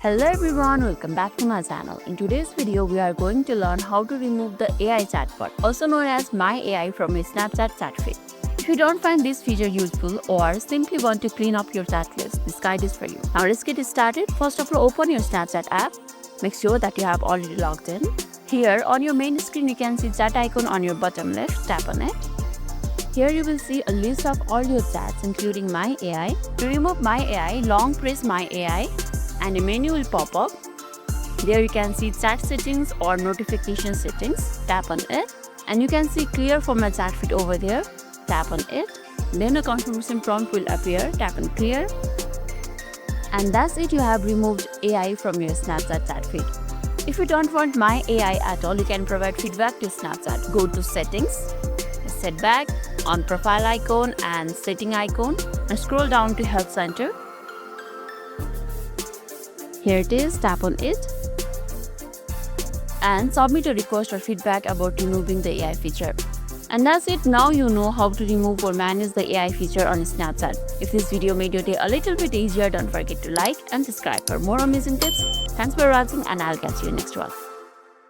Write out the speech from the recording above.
Hello everyone, welcome back to my channel. In today's video, we are going to learn how to remove the AI chatbot, also known as My AI, from your Snapchat chat feed. If you don't find this feature useful or simply want to clean up your chat list, this guide is for you. Now let's get started. First of all, open your Snapchat app. Make sure that you have already logged in. Here on your main screen, you can see chat icon on your bottom left. Tap on it. Here you will see a list of all your chats including My AI. To remove My AI, long press My AI and a menu will pop up. There you can see chat settings or notification settings. Tap on it and you can see clear from my chat feed over there. Tap on it. Then a confirmation prompt will appear. Tap on clear. And that's it, you have removed AI from your Snapchat chat feed. If you don't want My AI at all, you can provide feedback to Snapchat. Go to settings, setback, on profile icon and setting icon and scroll down to help center. Here it is, tap on it and submit a request or feedback about removing the AI feature. And that's it, now you know how to remove or manage the AI feature on Snapchat. If this video made your day a little bit easier, don't forget to like and subscribe for more amazing tips. Thanks for watching and I'll catch you next one.